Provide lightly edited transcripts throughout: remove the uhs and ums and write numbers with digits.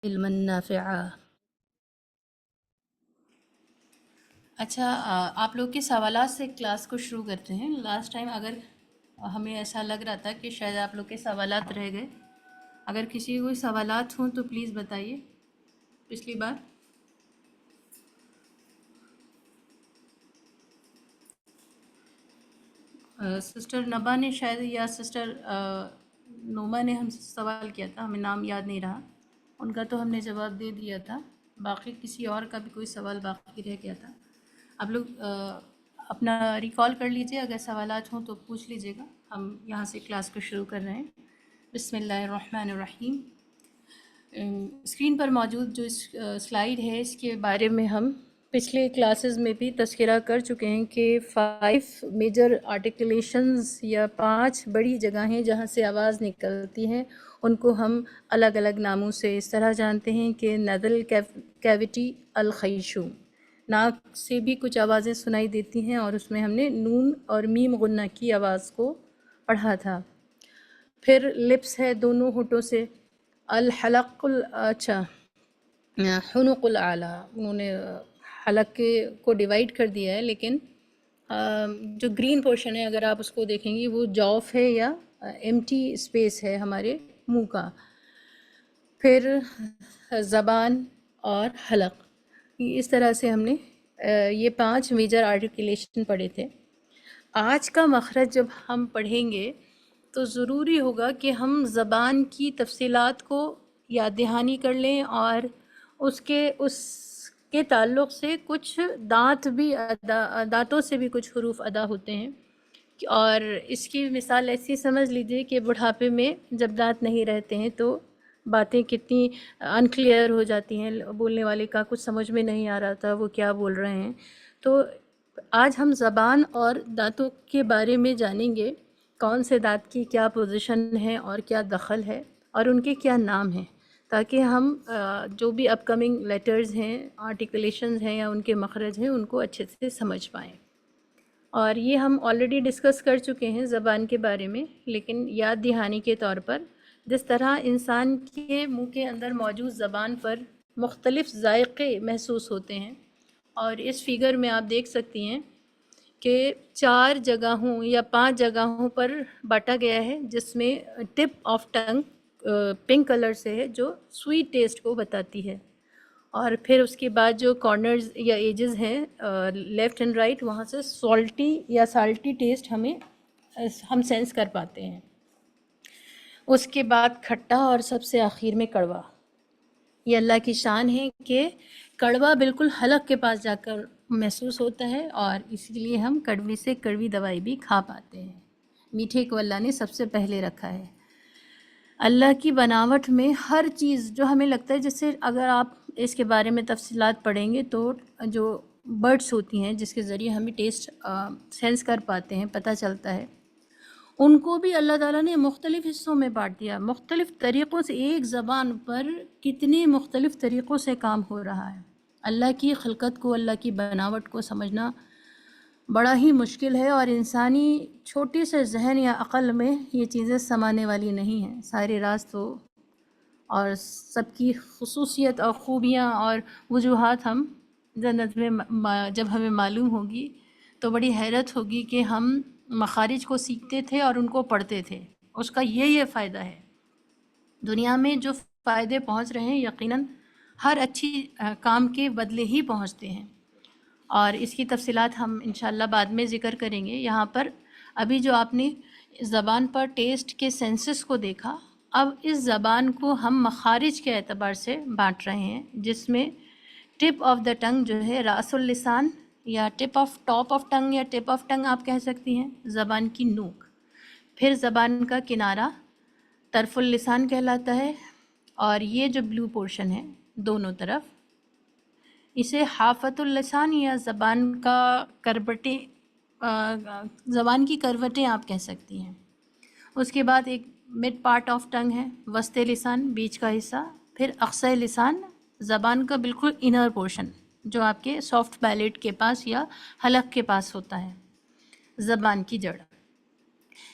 علما نافعا۔ اچھا، آپ لوگ کے سوالات سے کلاس کو شروع کرتے ہیں۔ لاسٹ ٹائم اگر ہمیں ایسا لگ رہا تھا کہ شاید آپ لوگ کے سوالات رہ گئے، اگر کسی کو کوئی سوالات ہوں تو پلیز بتائیے۔ پچھلی بار سسٹر نبا نے شاید یا سسٹر نوما نے ہم سے سوال کیا تھا، ہمیں نام یاد نہیں رہا، ان کا تو ہم نے جواب دے دیا تھا۔ باقی کسی اور کا بھی کوئی سوال باقی رہ گیا تھا۔ آپ لوگ اپنا ریکال کر لیجئے، اگر سوالات ہوں تو پوچھ لیجئے گا۔ ہم یہاں سے کلاس کو شروع کر رہے ہیں۔ بسم اللہ الرحمن الرحیم۔ اسکرین پر موجود جو سلائیڈ ہے اس کے بارے میں ہم پچھلے کلاسز میں بھی تذکرہ کر چکے ہیں کہ 5 میجر آرٹیکولیشنز یا 5 بڑی جگہیں جہاں سے آواز نکلتی ہیں ان کو ہم الگ الگ ناموں سے اس طرح جانتے ہیں کہ نزل کیویٹی، الخیشوم، ناک سے بھی کچھ آوازیں سنائی دیتی ہیں، اور اس میں ہم نے نون اور میم غنہ کی آواز کو پڑھا تھا۔ پھر لپس ہے دونوں ہونٹوں سے، الحلق اچھا حنق الاعلیٰ، انہوں نے حلق کو ڈیوائیڈ کر دیا ہے، لیکن جو گرین پورشن ہے اگر آپ اس کو دیکھیں گی وہ جوف ہے یا ایمٹی اسپیس ہے ہمارے منہ کا۔ پھر زبان اور حلق، اس طرح سے ہم نے یہ 5 میجر آرٹیکولیشن پڑھے تھے۔ آج کا مخرج جب ہم پڑھیں گے تو ضروری ہوگا کہ ہم زبان کی تفصیلات کو یاد دہانی کر لیں، اور اس کے تعلق سے کچھ دانتوں سے بھی کچھ حروف ادا ہوتے ہیں، اور اس کی مثال ایسی سمجھ لیجئے کہ بڑھاپے میں جب دانت نہیں رہتے ہیں تو باتیں کتنی انکلیئر ہو جاتی ہیں، بولنے والے کا کچھ سمجھ میں نہیں آ رہا تھا وہ کیا بول رہے ہیں۔ تو آج ہم زبان اور دانتوں کے بارے میں جانیں گے، کون سے دانت کی کیا پوزیشن ہے اور کیا دخل ہے اور ان کے کیا نام ہیں، تاکہ ہم جو بھی اپ کمنگ لیٹرز ہیں، آرٹیکولیشنز ہیں یا ان کے مخرج ہیں، ان کو اچھے سے سمجھ پائیں۔ اور یہ ہم آلریڈی ڈسکس کر چکے ہیں زبان کے بارے میں، لیکن یاد دہانی کے طور پر جس طرح انسان کے منہ کے اندر موجود زبان پر مختلف ذائقے محسوس ہوتے ہیں، اور اس فگر میں آپ دیکھ سکتی ہیں کہ 4 جگہوں یا 5 جگہوں پر بانٹا گیا ہے، جس میں tip of tongue pink colour سے ہے جو سویٹ ٹیسٹ کو بتاتی ہے، اور پھر اس کے بعد جو کارنرز یا ایجز ہیں لیفٹ اینڈ رائٹ، وہاں سے سالٹی یا سالٹی ٹیسٹ ہم سینس کر پاتے ہیں۔ اس کے بعد کھٹا، اور سب سے آخر میں کڑوا۔ یہ اللہ کی شان ہے کہ کڑوا بالکل حلق کے پاس جا کر محسوس ہوتا ہے، اور اسی لیے ہم کڑوے سے کڑوی دوائی بھی کھا پاتے ہیں۔ میٹھے کو اللہ نے سب سے پہلے رکھا ہے۔ اللہ کی بناوٹ میں ہر چیز جو ہمیں لگتا ہے، جیسے اگر آپ اس کے بارے میں تفصیلات پڑھیں گے تو جو برڈس ہوتی ہیں جس کے ذریعے ہمیں ٹیسٹ سینس کر پاتے ہیں، پتہ چلتا ہے، ان کو بھی اللہ تعالیٰ نے مختلف حصوں میں بانٹ دیا، مختلف طریقوں سے۔ ایک زبان پر کتنے مختلف طریقوں سے کام ہو رہا ہے۔ اللہ کی خلقت کو، اللہ کی بناوٹ کو سمجھنا بڑا ہی مشکل ہے، اور انسانی چھوٹے سے ذہن یا عقل میں یہ چیزیں سمانے والی نہیں ہیں۔ سارے راز تو اور سب کی خصوصیت اور خوبیاں اور وجوہات ہم جنت میں جب ہمیں معلوم ہوگی تو بڑی حیرت ہوگی کہ ہم مخارج کو سیکھتے تھے اور ان کو پڑھتے تھے۔ اس کا یہ فائدہ ہے۔ دنیا میں جو فائدے پہنچ رہے ہیں یقیناً ہر اچھی کام کے بدلے ہی پہنچتے ہیں، اور اس کی تفصیلات ہم انشاءاللہ بعد میں ذکر کریں گے۔ یہاں پر ابھی جو آپ نے زبان پر ٹیسٹ کے سینسز کو دیکھا، اب اس زبان کو ہم مخارج کے اعتبار سے بانٹ رہے ہیں، جس میں ٹپ آف دا ٹنگ جو ہے راس اللسان، یا ٹاپ آف ٹنگ یا ٹپ آف ٹنگ آپ کہہ سکتی ہیں، زبان کی نوک۔ پھر زبان کا کنارہ طرف اللسان کہلاتا ہے، اور یہ جو بلو پورشن ہے دونوں طرف، اسے حافۃ اللسان یا زبان کا کروٹیں، زبان کی کروٹیں آپ کہہ سکتی ہیں۔ اس کے بعد ایک مڈ پارٹ آف ٹنگ ہے، وسط لسان، بیچ کا حصہ۔ پھر اقصی لسان، زبان کا بالکل انر پورشن جو آپ کے سافٹ پیلیٹ کے پاس یا حلق کے پاس ہوتا ہے، زبان کی جڑ۔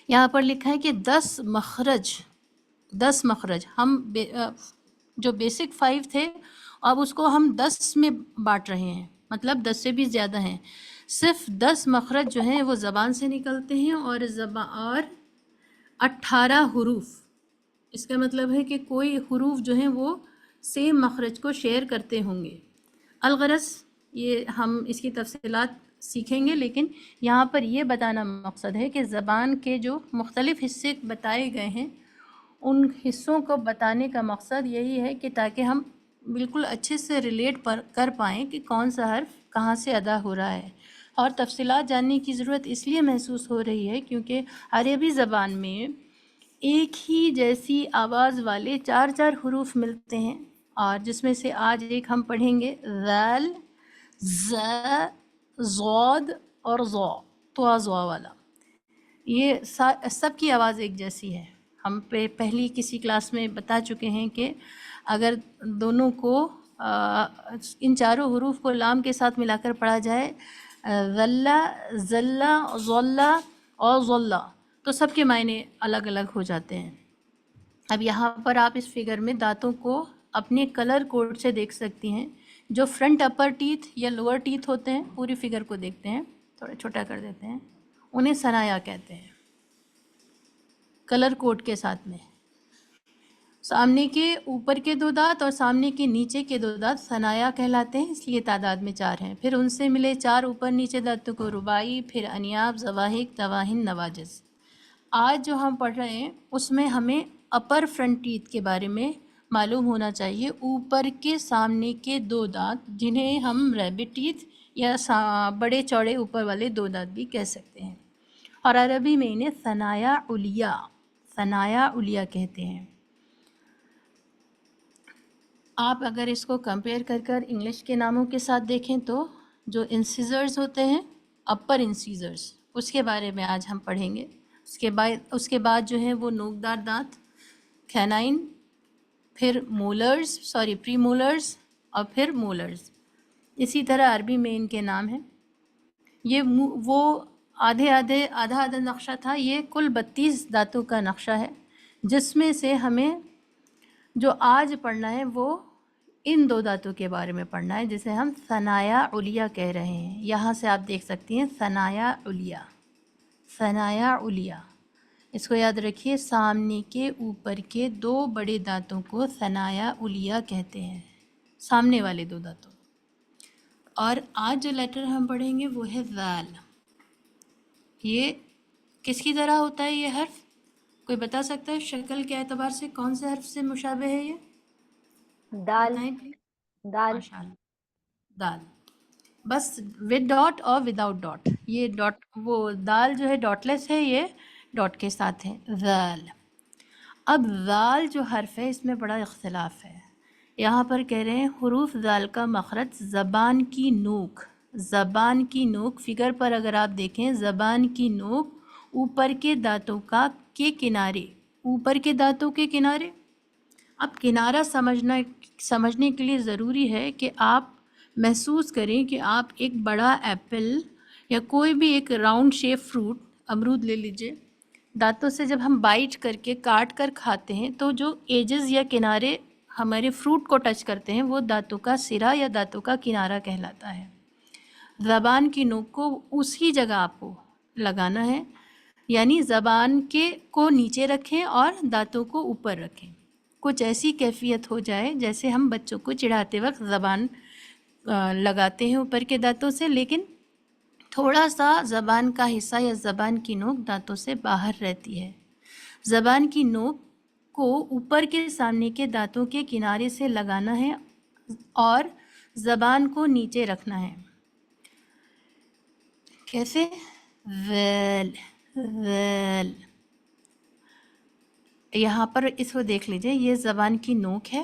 یہاں پر لکھا ہے کہ 10 مخرج ہم جو بیسک 5 تھے اب اس کو ہم 10 میں بانٹ رہے ہیں، مطلب 10 سے بھی زیادہ ہیں. صرف 10 مخرج جو ہیں وہ زبان سے نکلتے ہیں اور 18 حروف. اس کا مطلب ہے کہ کوئی حروف جو ہیں وہ سیم مخرج کو شیئر کرتے ہوں گے. الغرض یہ ہم اس کی تفصیلات سیکھیں گے، لیکن یہاں پر یہ بتانا مقصد ہے کہ زبان کے جو مختلف حصے بتائے گئے ہیں ان حصوں کو بتانے کا مقصد یہی ہے کہ تاکہ ہم بالکل اچھے سے ریلیٹ کر پائیں کہ کون سا حرف کہاں سے ادا ہو رہا ہے. اور تفصیلات جاننے کی ضرورت اس لیے محسوس ہو رہی ہے کیونکہ عربی زبان میں ایک ہی جیسی آواز والے 4 حروف ملتے ہیں، اور جس میں سے آج ایک ہم پڑھیں گے ذال، ز، ضاد اور ضا، تو ضا والا. یہ سب کی آواز ایک جیسی ہے. ہم پہلی کسی کلاس میں بتا چکے ہیں کہ اگر دونوں کو ان 4 حروف کو لام کے ساتھ ملا کر پڑھا جائے ذلہ، ذلہ، ذلہ اور ذلہ، تو سب کے معنی الگ الگ ہو جاتے ہیں. اب یہاں پر آپ اس فگر میں دانتوں کو اپنے کلر کوڈ سے دیکھ سکتی ہیں. جو فرنٹ اپر ٹیتھ یا لوور ٹیتھ ہوتے ہیں، پوری فگر کو دیکھتے ہیں، تھوڑا چھوٹا کر دیتے ہیں، انہیں ثنایا کہتے ہیں کلر کوڈ کے ساتھ میں. سامنے کے اوپر کے 2 دانت اور سامنے کے نیچے کے 2 دانت ثنایا کہلاتے ہیں، اس لیے تعداد میں 4 ہیں. پھر ان سے ملے 4 اوپر نیچے دانتوں کو رباعی، پھر انیاب، زواہق، تواہن، نواجز. آج جو ہم پڑھ رہے ہیں اس میں ہمیں اپر فرنٹ ٹیتھ کے بارے میں معلوم ہونا چاہیے. اوپر کے سامنے کے 2 دانت جنہیں ہم ریبٹ ٹیتھ یا بڑے چوڑے اوپر والے 2 دانت بھی کہہ سکتے ہیں، اور عربی میں انہیں ثنایا علیہ، ثنایا علیہ کہتے ہیں. آپ اگر اس کو کمپیئر کر انگلش کے ناموں کے ساتھ دیکھیں تو جو انسیزرز ہوتے ہیں، اپر انسیزرز، اس کے بارے میں آج ہم پڑھیں گے. اس کے بعد جو ہے وہ نوکدار دانت، کینائن، پھر مولرز، پری مولرز، اور پھر مولرز. اسی طرح عربی میں ان کے نام ہیں. یہ وہ آدھا نقشہ تھا. یہ کل 32 دانتوں کا نقشہ ہے، جس میں سے ہمیں جو آج پڑھنا ہے وہ ان 2 دانتوں کے بارے میں پڑھنا ہے جسے ہم ثنایا علیہ کہہ رہے ہیں. یہاں سے آپ دیکھ سکتی ہیں ثنایا علیہ، ثنایا علیہ. اس کو یاد رکھیے، سامنے کے اوپر کے 2 بڑے دانتوں کو ثنایا علیہ کہتے ہیں، سامنے والے 2 دانتوں. اور آج جو لیٹر ہم پڑھیں گے وہ ہے ذال. یہ کس کی طرح ہوتا ہے یہ حرف؟ کوئی بتا سکتا ہے شکل کے اعتبار سے کون سے حرف سے مشابہ ہے یہ؟ دال. بتائیں پلیز. دال. ماشاء اللہ، دال. بس ود ڈاٹ اور وداؤٹ ڈاٹ. یہ ڈاٹ، وہ دال جو ہے ڈاٹ لیس ہے، یہ ڈاٹ کے ساتھ ہے، ذال. اب ذال جو حرف ہے اس میں بڑا اختلاف ہے. یہاں پر کہہ رہے ہیں حروف ذال کا مخرج زبان کی نوک، زبان کی نوک. فگر پر اگر آپ دیکھیں، زبان کی نوک اوپر کے دانتوں کے کنارے، اوپر کے دانتوں کے کنارے. اب کنارہ سمجھنے کے لیے ضروری ہے کہ آپ محسوس کریں کہ آپ ایک بڑا ایپل یا کوئی بھی ایک راؤنڈ شیپ فروٹ، امرود لے لیجئے، دانتوں سے جب ہم بائٹ کر کے کاٹ کر کھاتے ہیں تو جو ایجز یا کنارے ہمارے فروٹ کو ٹچ کرتے ہیں وہ دانتوں کا سرا یا دانتوں کا کنارہ کہلاتا ہے. زبان کی نوک کو اسی جگہ آپ کو لگانا ہے، یعنی زبان کو نیچے رکھیں اور دانتوں کو اوپر رکھیں. کچھ ایسی کیفیت ہو جائے جیسے ہم بچوں کو چڑھاتے وقت زبان لگاتے ہیں اوپر کے دانتوں سے، لیکن تھوڑا سا زبان کا حصہ یا زبان کی نوک دانتوں سے باہر رہتی ہے. زبان کی نوک کو اوپر کے سامنے کے دانتوں کے کنارے سے لگانا ہے اور زبان کو نیچے رکھنا ہے. کیسے؟ Well, well. یہاں پر اس کو دیکھ لیجئے، یہ زبان کی نوک ہے.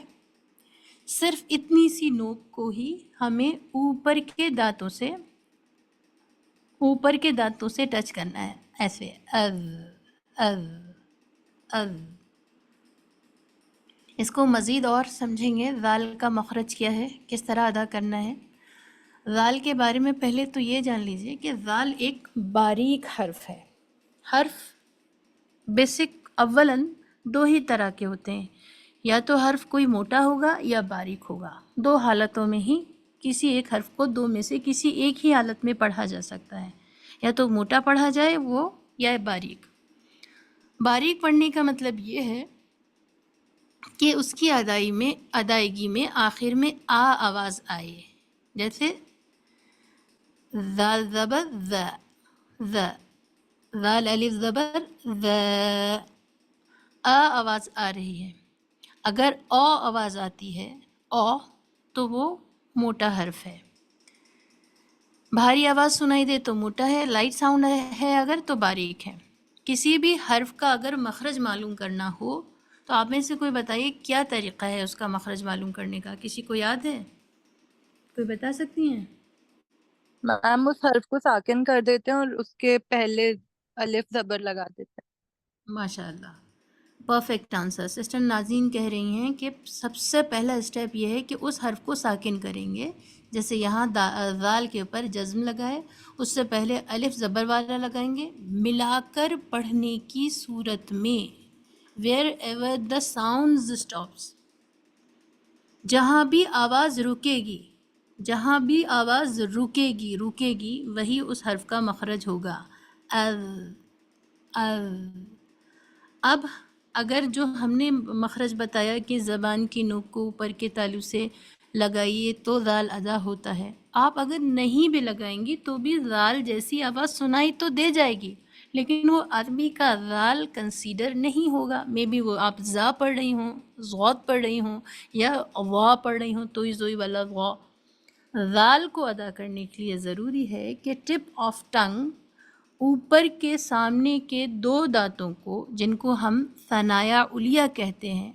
صرف اتنی سی نوک کو ہی ہمیں اوپر کے دانتوں سے ٹچ کرنا ہے، ایسے از از از. اس کو مزید اور سمجھیں گے، ذال کا مخرج کیا ہے، کس طرح ادا کرنا ہے. ذال کے بارے میں پہلے تو یہ جان لیجئے کہ ذال ایک باریک حرف ہے. حرف بیسک اولاً 2 ہی طرح کے ہوتے ہیں، یا تو حرف کوئی موٹا ہوگا یا باریک ہوگا، دو حالتوں میں ہی کسی ایک حرف کو دو میں سے کسی ایک ہی حالت میں پڑھا جا سکتا ہے، یا تو موٹا پڑھا جائے وہ یا باریک۔ باریک پڑھنے کا مطلب یہ ہے کہ اس کی ادائیگی میں آخر میں آ آواز آئے، جیسے ذال زبر ذا، ذا، ذال الف زبر ذا، آ آواز آ رہی ہے۔ اگر او آواز آتی ہے او تو وہ موٹا حرف ہے، بھاری آواز سنائی دے تو موٹا ہے، لائٹ ساؤنڈ ہے اگر تو باریک ہے۔ کسی بھی حرف کا اگر مخرج معلوم کرنا ہو تو آپ میں سے کوئی بتائیے کیا طریقہ ہے اس کا مخرج معلوم کرنے کا؟ کسی کو یاد ہے؟ کوئی بتا سکتی ہیں؟ میم اس حرف کو ساکن کر دیتے ہیں اور اس کے پہلے الف زبر لگا دیتے ہیں۔ ماشاء اللہ، پرفیکٹ آنسر۔ سسٹر نازین کہہ رہی ہیں کہ سب سے پہلا اسٹیپ یہ ہے کہ اس حرف کو ساکن کریں گے، جیسے یہاں ذال کے اوپر جزم لگائے، اس سے پہلے الف زبر والا لگائیں گے، ملا کر پڑھنے کی صورت میں wherever the sounds stops، جہاں بھی آواز رکے گی، جہاں بھی آواز رکے گی وہی اس حرف کا مخرج ہوگا۔ اب اگر جو ہم نے مخرج بتایا کہ زبان کی نوک کو اوپر کے تالو سے لگائیے تو ذال ادا ہوتا ہے، آپ اگر نہیں بھی لگائیں گی تو بھی ذال جیسی آواز سنائی تو دے جائے گی، لیکن وہ عربی کا ذال کنسیڈر نہیں ہوگا۔ مے بی وہ آپ زا پڑھ رہی ہوں، ضاد پڑھ رہی ہوں یا وا پڑھ رہی ہوں، توئی زوئی والا وا۔ ذال کو ادا کرنے کے لیے ضروری ہے کہ ٹپ آف ٹنگ اوپر کے سامنے کے دو دانتوں کو، جن کو ہم ثنایا علیہ کہتے ہیں،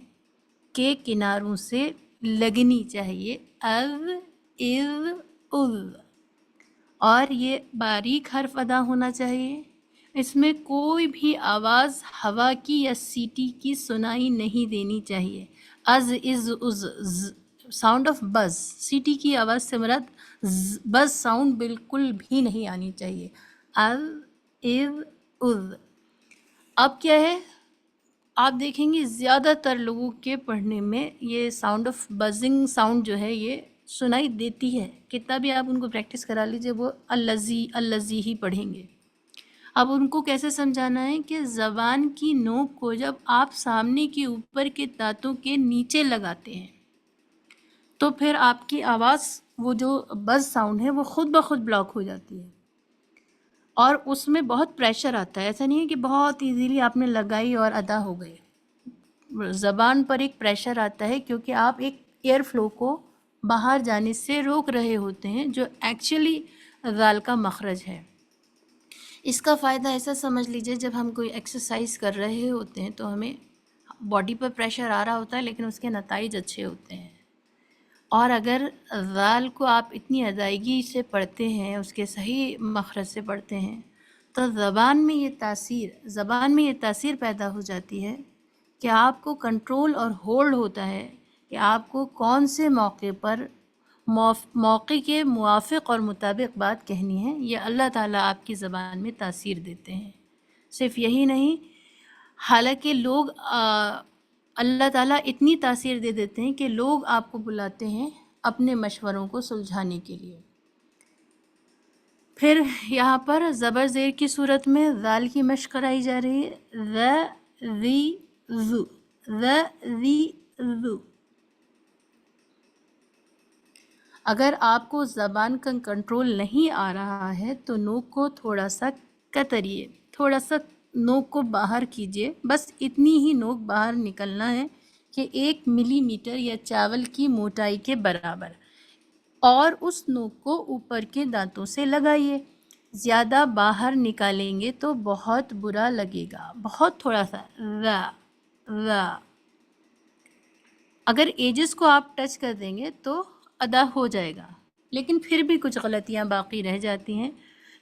کے کناروں سے لگنی چاہیے، از، از، از، اور یہ باریک حرف ادا ہونا چاہیے۔ اس میں کوئی بھی آواز ہوا کی یا سیٹی کی سنائی نہیں دینی چاہیے۔ از، از، از، ساؤنڈ آف بز، سیٹی کی آواز سے مراد بز ساؤنڈ بالکل بھی نہیں آنی چاہیے۔ از، از، از۔ اب کیا ہے، آپ دیکھیں گے زیادہ تر لوگوں کے پڑھنے میں یہ ساؤنڈ آف بزنگ ساؤنڈ جو ہے یہ سنائی دیتی ہے، کتنا بھی آپ ان کو پریکٹس کرا لیجئے وہ الذی الذی ہی پڑھیں گے۔ اب ان کو کیسے سمجھانا ہے کہ زبان کی نوک کو جب آپ سامنے کے اوپر کے دانتوں کے نیچے لگاتے ہیں تو پھر آپ کی آواز وہ جو بز ساؤنڈ ہے وہ خود بخود بلاک ہو جاتی ہے، اور اس میں بہت پریشر آتا ہے۔ ایسا نہیں ہے کہ بہت ایزیلی آپ نے لگائی اور ادا ہو گئی، زبان پر ایک پریشر آتا ہے کیونکہ آپ ایک ایئر فلو کو باہر جانے سے روک رہے ہوتے ہیں جو ایکچولی ذال کا مخرج ہے۔ اس کا فائدہ ایسا سمجھ لیجئے، جب ہم کوئی ایکسرسائز کر رہے ہوتے ہیں تو ہمیں باڈی پر پریشر آ رہا ہوتا ہے لیکن اس کے نتائج اچھے ہوتے ہیں، اور اگر ذال کو آپ اتنی ادائیگی سے پڑھتے ہیں، اس کے صحیح مخرج سے پڑھتے ہیں، تو زبان میں یہ تاثیر پیدا ہو جاتی ہے کہ آپ کو کنٹرول اور ہولڈ ہوتا ہے کہ آپ کو کون سے موقع پر موقع کے موافق اور مطابق بات کہنی ہے۔ یہ اللہ تعالیٰ آپ کی زبان میں تاثیر دیتے ہیں۔ صرف یہی نہیں، حالانکہ لوگ اللہ تعالیٰ اتنی تاثیر دے دیتے ہیں کہ لوگ آپ کو بلاتے ہیں اپنے مشوروں کو سلجھانے کے لیے۔ پھر یہاں پر زبر زیر کی صورت میں ذال کی مشق کرائی جا رہی ہے، ذ، ذی، ذو، ذ، ذی، ذو۔ اگر آپ کو زبان کا کنٹرول نہیں آ رہا ہے تو نوک کو تھوڑا سا کتریے، تھوڑا سا نوک کو باہر کیجئے، بس اتنی ہی نوک باہر نکلنا ہے کہ 1 ملی میٹر یا چاول کی موٹائی کے برابر، اور اس نوک کو اوپر کے دانتوں سے لگائیے۔ زیادہ باہر نکالیں گے تو بہت برا لگے گا، بہت تھوڑا سا ذا، ذا۔ اگر ایجز کو آپ ٹچ کر دیں گے تو ادا ہو جائے گا، لیکن پھر بھی کچھ غلطیاں باقی رہ جاتی ہیں۔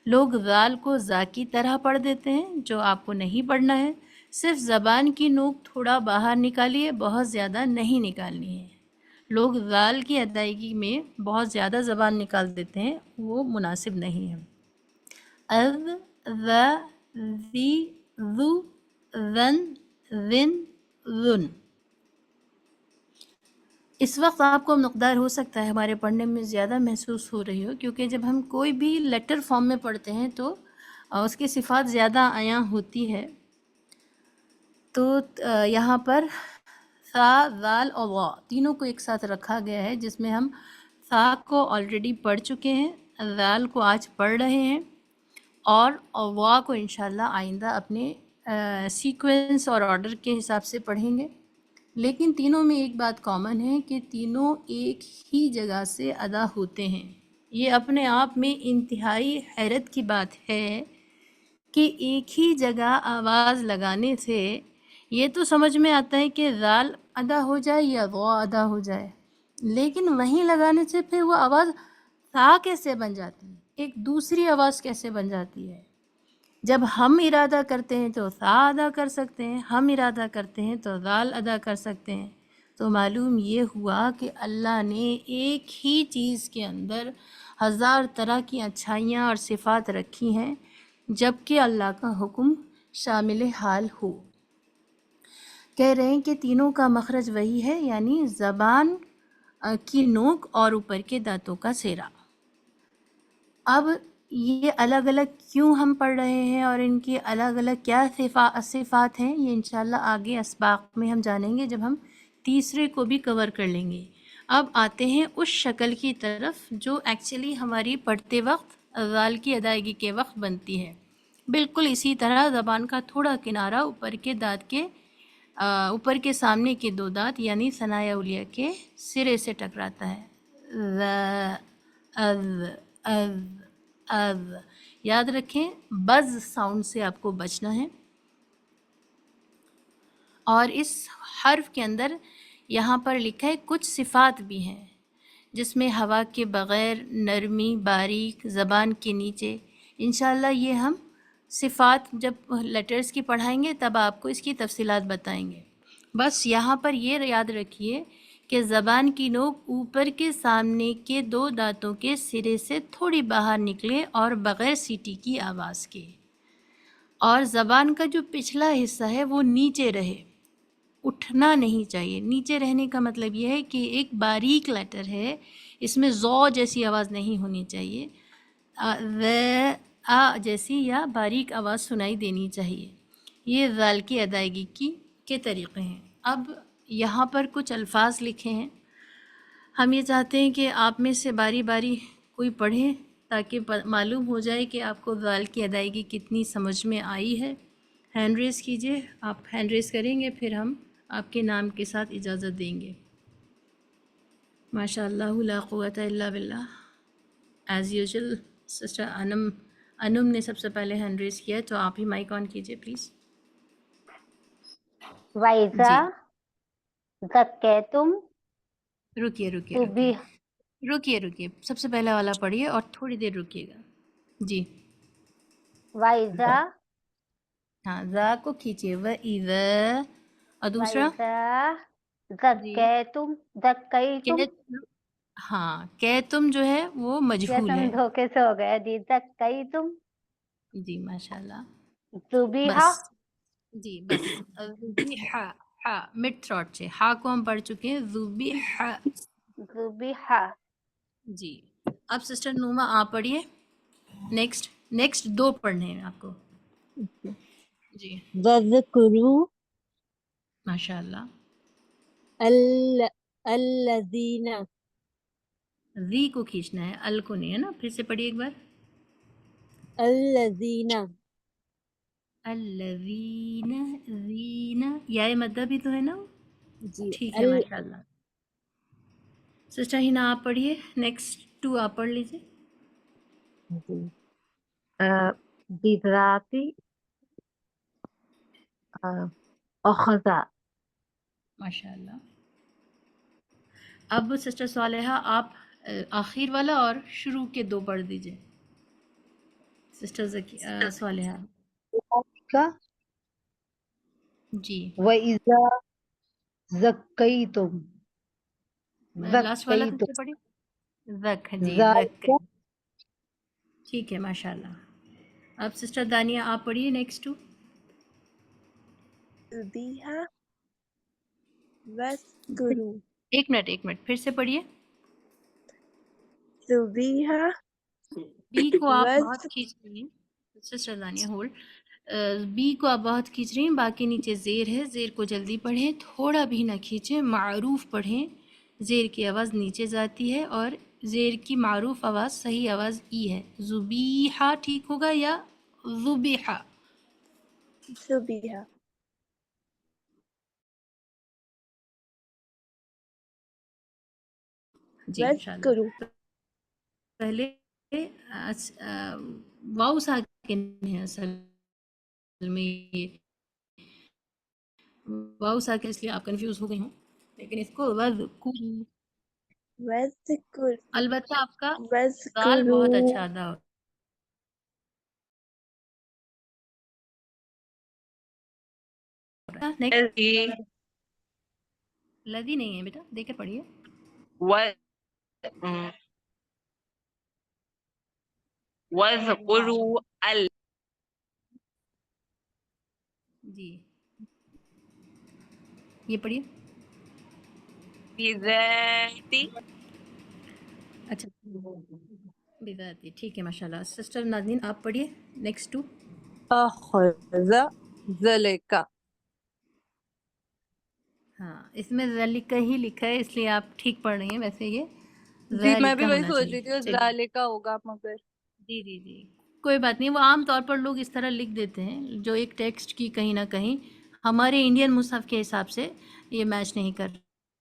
لوگ ذال کو ذا کی طرح پڑھ دیتے ہیں، جو آپ کو نہیں پڑھنا ہے۔ صرف زبان کی نوک تھوڑا باہر نکالیے، بہت زیادہ نہیں نکالنی ہے۔ لوگ ذال کی ادائیگی میں بہت زیادہ زبان نکال دیتے ہیں، وہ مناسب نہیں ہے۔ از، ذا، ذی، ذو، ذن، ذن، ذن۔ اس وقت آپ کو مقدار ہو سکتا ہے ہمارے پڑھنے میں زیادہ محسوس ہو رہی ہو، کیونکہ جب ہم کوئی بھی لیٹر فارم میں پڑھتے ہیں تو اس کی صفات زیادہ عیاں ہوتی ہے. تو یہاں پر ثا، ذال اور وا تینوں کو ایک ساتھ رکھا گیا ہے، جس میں ہم ثا کو آلریڈی پڑھ چکے ہیں، ذال کو آج پڑھ رہے ہیں، اور وا کو انشاءاللہ آئندہ اپنے سیکوینس اور آرڈر کے حساب سے پڑھیں گے. لیکن تینوں میں ایک بات کامن ہے کہ تینوں ایک ہی جگہ سے ادا ہوتے ہیں. یہ اپنے آپ میں انتہائی حیرت کی بات ہے کہ ایک ہی جگہ آواز لگانے سے یہ تو سمجھ میں آتا ہے کہ ذال ادا ہو جائے یا وا ادا ہو جائے، لیکن وہیں لگانے سے پھر وہ آواز ثا کیسے بن جاتی ہے، ایک دوسری آواز کیسے بن جاتی ہے. جب ہم ارادہ کرتے ہیں تو ثا ادا کر سکتے ہیں، ہم ارادہ کرتے ہیں تو ذال ادا کر سکتے ہیں. تو معلوم یہ ہوا کہ اللہ نے ایک ہی چیز کے اندر ہزار طرح کی اچھائیاں اور صفات رکھی ہیں، جبکہ اللہ کا حکم شامل حال ہو. کہہ رہے ہیں کہ تینوں کا مخرج وہی ہے، یعنی زبان کی نوک اور اوپر کے دانتوں کا سیرا. اب یہ الگ الگ کیوں ہم پڑھ رہے ہیں اور ان کی الگ الگ کیا صفات ہیں، یہ انشاءاللہ آگے اسباق میں ہم جانیں گے جب ہم تیسرے کو بھی کور کر لیں گے. اب آتے ہیں اس شکل کی طرف جو ایکچولی ہماری پڑھتے وقت ذال کی ادائیگی کے وقت بنتی ہے. بالکل اسی طرح زبان کا تھوڑا کنارہ اوپر کے دانت کے اوپر کے سامنے کے دو دانت یعنی ثنائے اولیہ کے سرے سے ٹکراتا ہے. از یاد رکھیں، بز ساؤنڈ سے آپ کو بچنا ہے. اور اس حرف کے اندر یہاں پر لکھا ہے کچھ صفات بھی ہیں، جس میں ہوا کے بغیر، نرمی، باریک، زبان کے نیچے. انشاءاللہ یہ ہم صفات جب لیٹرز کی پڑھائیں گے تب آپ کو اس کی تفصیلات بتائیں گے. بس یہاں پر یہ یاد رکھیے کہ زبان کی نوک اوپر کے سامنے کے دو دانتوں کے سرے سے تھوڑی باہر نکلے اور بغیر سیٹی کی آواز کے، اور زبان کا جو پچھلا حصہ ہے وہ نیچے رہے، اٹھنا نہیں چاہیے. نیچے رہنے کا مطلب یہ ہے کہ ایک باریک لیٹر ہے، اس میں زو جیسی آواز نہیں ہونی چاہیے، آ جیسی یا باریک آواز سنائی دینی چاہیے. یہ ذال کی ادائیگی کے طریقے ہیں. اب یہاں پر کچھ الفاظ لکھے ہیں، ہم یہ چاہتے ہیں کہ آپ میں سے باری باری کوئی پڑھیں تاکہ معلوم ہو جائے کہ آپ کو ذال کی ادائیگی کتنی سمجھ میں آئی ہے. ہینڈ ریز کیجئے، آپ ہینڈ ریز کریں گے پھر ہم آپ کے نام کے ساتھ اجازت دیں گے. ماشاء اللہ لا قوت الا باللہ. ایز یوزول سسٹر انم نے سب سے پہلے ہینڈ ریز کیا ہے، تو آپ ہی مائک آن کیجئے پلیز. وَإِذَا جی زَكَّيْتُمْ رکیے سب سے پہلا والا پڑھیے اور تھوڑی دیر رکیے گا. جی وَإِذَا ہاں، ذا کو کھینچیے، وَإِذَا، اور دوسرا جی زَكَّيْتُمْ ہاں، کہ تم جو ہے وہ یس مجہول ہم ہے. دھوکے سے ہو گئے جی. زَكَّيْتُمْ جی ماشاء اللہ. ذُبِحَ بس جی بس ذُبِحَ، ہا مڈ تھروٹ سے ہا کو ہم پڑھ چکے ہیں. ذُبِحَ. ذُبِحَ جی اب سسٹر نوما آپ پڑھیے. نیکسٹ دو پڑھنے ہیں آپ کو. جی وَاذْكُرُوا ماشاء اللہ. الَّذِينَ ذی کو کھینچنا ہے، ال کو نہیں ہے نا. پھر سے پڑھیے ایک بار. الَّذِينَ الذین، ذین، یا مدہ بھی تو ہے نا. جی ٹھیک ہے ماشاء اللہ. سسٹر ہینا آپ پڑھیے. نیکسٹ ٹو آپ پڑھ لیجیے. جی بِذَاتِ أَخَذَ. ماشاء اللہ. اب سسٹر صالحہ آپ آخر والا اور شروع کے دو پڑھ دیجیے. سسٹر صالحہ. کا جی وَإِذَا زَكَّيْتُمْ لاسٹ والا پھر سے پڑھیے. زک، جی زک. ذَلِكَ ٹھیک ہے ماشاء اللہ. اب سسٹر دانیہ آپ پڑھیے نیکسٹ ٹو. ذُبِحَ وَاذْكُرُوا. ایک منٹ پھر سے پڑھیے. ذبیحہ بی کو آپ وز بہت کھینچ رہی ہیں سسٹر دانیہ ہولڈ. بی کو آپ بہت کھینچ رہی ہیں، باقی نیچے زیر ہے، زیر کو جلدی پڑھیں، تھوڑا بھی نہ کھینچیں، معروف پڑھیں. زیر کی آواز نیچے جاتی ہے اور زیر کی معروف آواز صحیح آواز ای ہے. ذبیحہ ٹھیک ہوگا یا ذبیحہ؟ ذبیحہ جی انشاءاللہ. وذکروا پہلے واؤ ساکن ہے اصل میں، یہ واؤ ساکن اس لیے آپ کنفیوز ہو گئی ہوں، لیکن اس کو وذکروا. وذکر البتہ آپ کا دال بہت وذکروا اچھا ادا ہوتا ہے. نیکسٹ لدی نہیں ہے بیٹا، دیکھ کر پڑھیے. وَاذْكُرُوا جی یہ پڑھیے. الْبِذَاتِ اچھا بذاتی، ٹھیک ہے ماشاء اللہ. سسٹر ناظرین آپ پڑھیے نیکسٹ ٹو. اخذ ذلک. ہاں اس میں ذالکہ ہی لکھا ہے، اس لیے آپ ٹھیک پڑھ رہی ہیں. ویسے یہ جی میں ذالکہ بھی وہی ہونا سوچ چاہیے. رہی تھی، چلیے ذالک ہوگا مگر. جی کوئی بات نہیں، وہ عام طور پر لوگ اس طرح لکھ دیتے ہیں جو ایک ٹیکسٹ کی کہیں نہ کہیں ہمارے انڈین مصحف کے حساب سے یہ میچ نہیں کر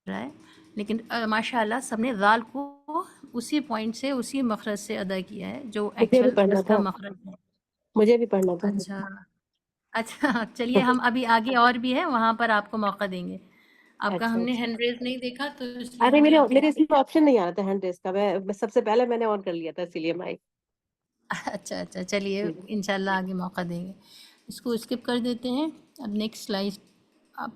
رہا ہے. لیکن ماشاء اللہ سب نے ذال کو اسی پوائنٹ سے اسی مخرج سے ادا کیا ہے جو مجھے بھی ایکچوئل پڑھنا اس کا تھا مخرج ہے. مجھے بھی پڑھنا تھا اچھا چلیے ہم ابھی آگے اور بھی ہے، وہاں پر آپ کو موقع دیں گے. آپ کا اچھا ہم نے اچھا ہینڈ ریز نہیں دیکھا تو اس لیے ارے ہم نے آپ میرے اس میں آپشن نہیں آ رہا تھا ہینڈ ریس کا، میں سب سے پہلے میں نے آن کر لیا تھا اسی لیے مائک. اچھا چلیے انشاءاللہ آگے موقع دیں گے. اس کو اسکپ کر دیتے ہیں. اب نیکسٹ سلائڈ. اب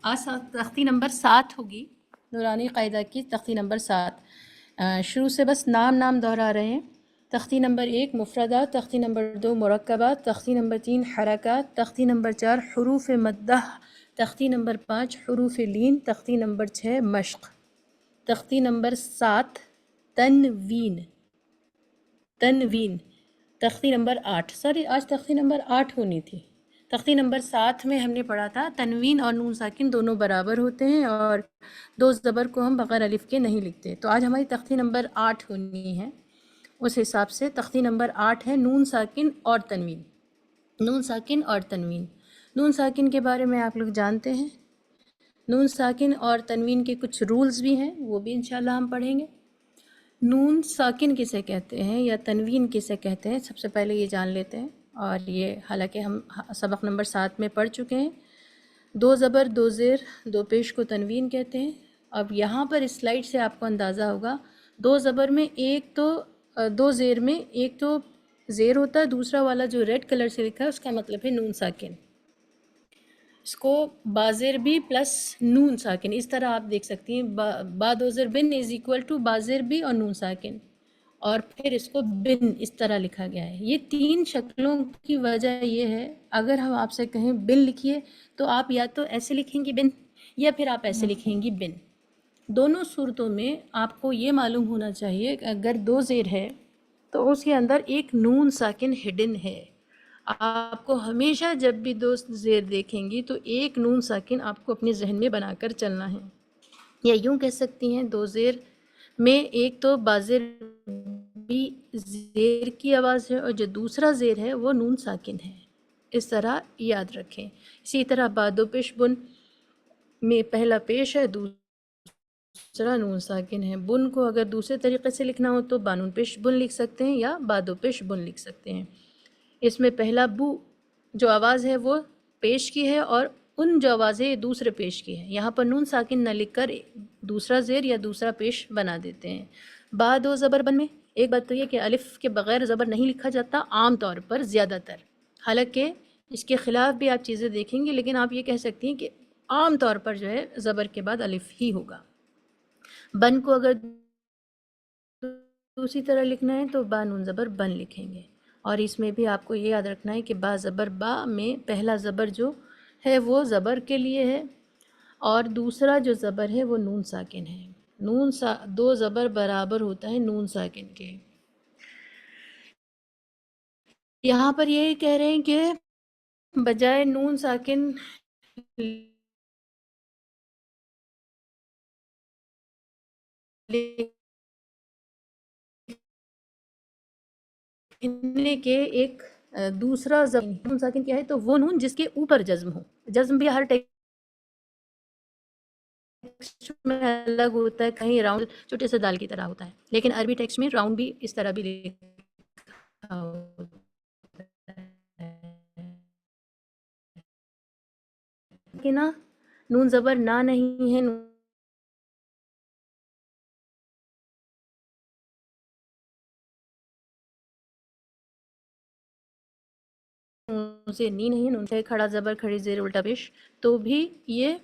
آج تختی نمبر 7 ہوگی، نورانی قاعدہ کی تختی نمبر 7. شروع سے بس نام دہرا رہے ہیں. تختی نمبر 1 مفردات، تختی نمبر 2 مرکبات، تختی نمبر 3 حرکات، تختی نمبر 4 حروف مدہ، تختی نمبر 5 حروف لین، تختی نمبر 6 مشق، تختی نمبر 7 تنوین. تختی نمبر 8 سوری آج تختی نمبر 8 ہونی تھی. تختی نمبر 7 میں ہم نے پڑھا تھا تنوین اور نون ساکن دونوں برابر ہوتے ہیں اور 2 زبر کو ہم بغیر الف کے نہیں لکھتے. تو آج ہماری تختی نمبر 8 ہونی ہے. اس حساب سے تختی نمبر 8 ہے نون ساکن اور تنوین. نون ساکن اور تنوین، نون ساکن کے بارے میں آپ لوگ جانتے ہیں. نون ساکن اور تنوین کے کچھ رولز بھی ہیں، وہ بھی انشاءاللہ ہم پڑھیں گے. نون ساکن کسے کہتے ہیں یا تنوین کسے کہتے ہیں، سب سے پہلے یہ جان لیتے ہیں. اور یہ حالانکہ ہم سبق نمبر 7 میں پڑھ چکے ہیں. 2 زبر 2 زیر 2 پیش کو تنوین کہتے ہیں. اب یہاں پر اس سلائیڈ سے آپ کو اندازہ ہوگا 2 زبر میں ایک تو 2 زیر میں ایک تو زیر ہوتا ہے، دوسرا والا جو ریڈ کلر سے لکھا ہے اس کا مطلب ہے نون ساکن. اس کو بازر بھی پلس نون ساکن اس طرح آپ دیکھ سکتی ہیں. با 2 زیر بن از ایکول ٹو بازر بھی اور نون ساکن، اور پھر اس کو بن اس طرح لکھا گیا ہے. یہ 3 شکلوں کی وجہ یہ ہے، اگر ہم آپ سے کہیں بن لکھیے تو آپ یا تو ایسے لکھیں گی بن یا پھر آپ ایسے لکھیں گی بن. دونوں صورتوں میں آپ کو یہ معلوم ہونا چاہیے کہ اگر 2 زیر ہے تو اس کے اندر ایک نون ساکن ہڈن ہے. آپ کو ہمیشہ جب بھی 2 زیر دیکھیں گی تو ایک نون ساکن آپ کو اپنے ذہن میں بنا کر چلنا ہے. یا یوں کہہ سکتی ہیں 2 زیر میں ایک تو بازر بھی زیر کی آواز ہے اور جو دوسرا زیر ہے وہ نون ساکن ہے. اس طرح یاد رکھیں. اسی طرح بادو پیش بن میں پہلا پیش ہے، دوسرا نون ساکن ہے. بن کو اگر دوسرے طریقے سے لکھنا ہو تو بانون پیش بن لکھ سکتے ہیں یا بادو پیش بن لکھ سکتے ہیں. اس میں پہلا بو جو آواز ہے وہ پیش کی ہے اور ان جو آوازیں دوسرے پیش کی ہے. یہاں پر نون ساکن نہ لکھ کر دوسرا زیر یا دوسرا پیش بنا دیتے ہیں. با 2 زبر بن میں ایک بات تو یہ کہ الف کے بغیر زبر نہیں لکھا جاتا عام طور پر زیادہ تر، حالانکہ اس کے خلاف بھی آپ چیزیں دیکھیں گے، لیکن آپ یہ کہہ سکتی ہیں کہ عام طور پر جو ہے زبر کے بعد الف ہی ہوگا. بن کو اگر دوسری طرح لکھنا ہے تو با نون زبر بن لکھیں گے. اور اس میں بھی آپ کو یہ یاد رکھنا ہے کہ با زبر با میں پہلا زبر جو ہے وہ زبر کے لیے ہے، اور دوسرا جو زبر ہے وہ نون ساکن ہے. دو زبر برابر ہوتا ہے نون ساکن کے. یہاں پر یہ کہہ رہے ہیں کہ بجائے نون ساکن لکھنے کے ایک دوسرا نون ساکن کیا ہے، تو وہ نون جس کے اوپر جزم ہو. جزم بھی ہر ٹیکسٹ میں الگ ہوتا ہے، کہیں راؤنڈ چھوٹے سے دال کی طرح ہوتا ہے، لیکن عربی ٹیکسٹ میں راؤنڈ بھی اس طرح بھی لکھا ہوتا ہے کہ نا نون زبر نہ نہیں ہے، نون سے نی نہیں ہے، نون سے کھڑا زبر کھڑی زیر الٹا پیش، تو بھی یہ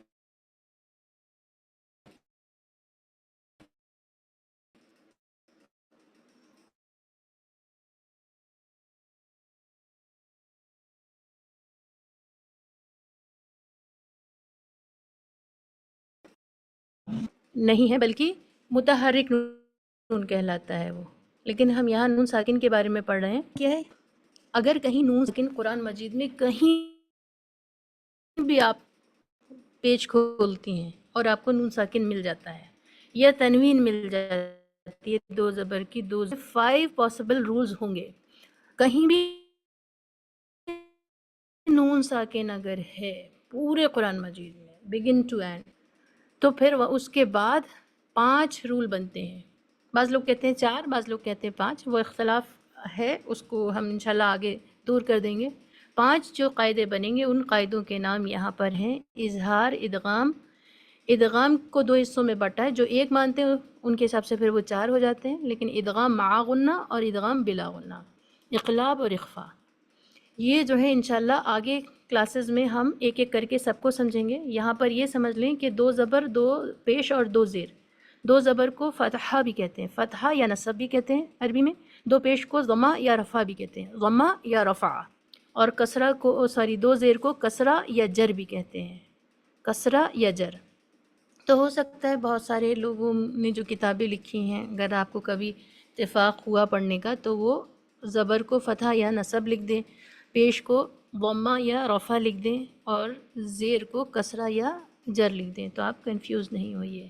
نہیں ہے، بلکہ متحرک نون کہلاتا ہے وہ. لیکن ہم یہاں نون ساکن کے بارے میں پڑھ رہے ہیں. کیا ہے، اگر کہیں نون ساکن قرآن مجید میں کہیں بھی آپ پیج کھولتی ہیں اور آپ کو نون ساکن مل جاتا ہے یا تنوین مل جاتی ہے دو زبر کی، 5 پاسبل رولز ہوں گے. کہیں بھی نون ساکن اگر ہے پورے قرآن مجید میں بگن ٹو اینڈ، تو پھر اس کے بعد 5 رول بنتے ہیں. بعض لوگ کہتے ہیں 4، بعض لوگ کہتے ہیں 5، وہ اختلاف ہے، اس کو ہم انشاءاللہ آگے دور کر دیں گے. 5 جو قاعدے بنیں گے ان قاعدوں کے نام یہاں پر ہیں: اظہار، ادغام. ادغام کو 2 حصوں میں بٹا ہے، جو ایک مانتے ہیں ان کے حساب سے پھر وہ 4 ہو جاتے ہیں، لیکن ادغام مع غنہ اور ادغام بلا غنہ، اقلاب اور اخفا. یہ جو ہے انشاءاللہ آگے کلاسز میں ہم ایک ایک کر کے سب کو سمجھیں گے. یہاں پر یہ سمجھ لیں کہ 2 زبر، 2 پیش اور 2 زیر. 2 زبر کو فتحہ بھی کہتے ہیں، فتحہ یا نصب بھی کہتے ہیں عربی میں. 2 پیش کو ضمہ یا رفع بھی کہتے ہیں، ضمہ یا رفع. اور کسرہ کو 2 زیر کو کسرہ یا جر بھی کہتے ہیں، کسرہ یا جر. تو ہو سکتا ہے بہت سارے لوگوں نے جو کتابیں لکھی ہیں، اگر آپ کو کبھی اتفاق ہوا پڑھنے کا، تو وہ زبر کو فتح یا نصب لکھ دیں، پیش کو ضمہ یا رفع لکھ دیں، اور زیر کو کسرہ یا جر لکھ دیں، تو آپ کنفیوز نہیں ہوئیے.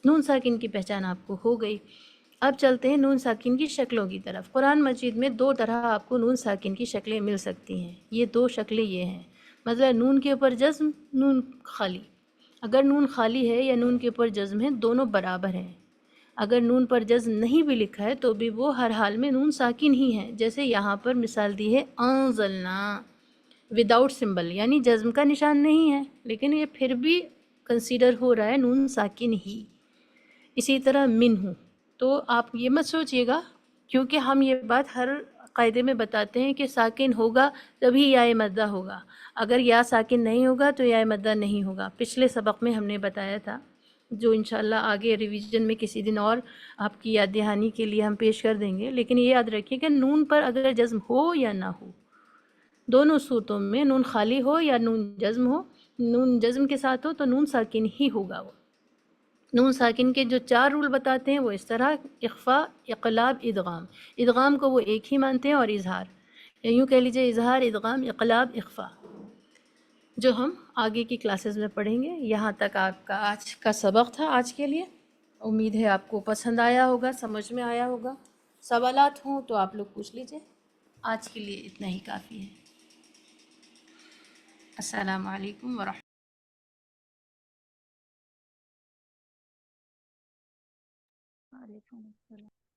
نون ساکن کی پہچان آپ کو ہو گئی. اب چلتے ہیں نون ساکن کی شکلوں کی طرف. قرآن مجید میں 2 طرح آپ کو نون ساکن کی شکلیں مل سکتی ہیں. یہ 2 شکلیں یہ ہیں، مثلا نون کے اوپر جزم، نون خالی. اگر نون خالی ہے یا نون کے اوپر جزم ہے، دونوں برابر ہیں. اگر نون پر جزم نہیں بھی لکھا ہے تو بھی وہ ہر حال میں نون ساکن ہی ہے. جیسے یہاں پر مثال دی ہے انزلنا وداؤٹ سمبل، یعنی جزم کا نشان نہیں ہے، لیکن یہ پھر بھی کنسیڈر ہو رہا ہے نون ساکن ہی. اسی طرح من ہوں، تو آپ یہ مت سوچئے گا، کیونکہ ہم یہ بات ہر قاعدے میں بتاتے ہیں کہ ساکن ہوگا تبھی یا مدہ ہوگا، اگر یا ساکن نہیں ہوگا تو یا مدہ نہیں ہوگا. پچھلے سبق میں ہم نے بتایا تھا، جو انشاءاللہ آگے ریویژن میں کسی دن اور آپ کی یاد دہانی کے لیے ہم پیش کر دیں گے. لیکن یہ یاد رکھیے کہ نون پر اگر جزم ہو یا نہ ہو، دونوں صورتوں میں نون خالی ہو یا نون جزم ہو، نون جزم کے ساتھ ہو تو نون ساکن ہی ہوگا. وہ نون ساکن کے جو 4 رول بتاتے ہیں وہ اس طرح: اخفا، اقلاب، ادغام. ادغام کو وہ ایک ہی مانتے ہیں، اور اظہار، یا یوں کہہ لیجئے اظہار، ادغام، اقلاب، اخفا، جو ہم آگے کی کلاسز میں پڑھیں گے. یہاں تک آپ کا آج کا سبق تھا. آج کے لیے امید ہے آپ کو پسند آیا ہوگا، سمجھ میں آیا ہوگا. سوالات ہوں تو آپ لوگ پوچھ لیجئے. آج کے لیے اتنا ہی کافی ہے. السلام علیکم ورحمۃ وعلیکم السلام.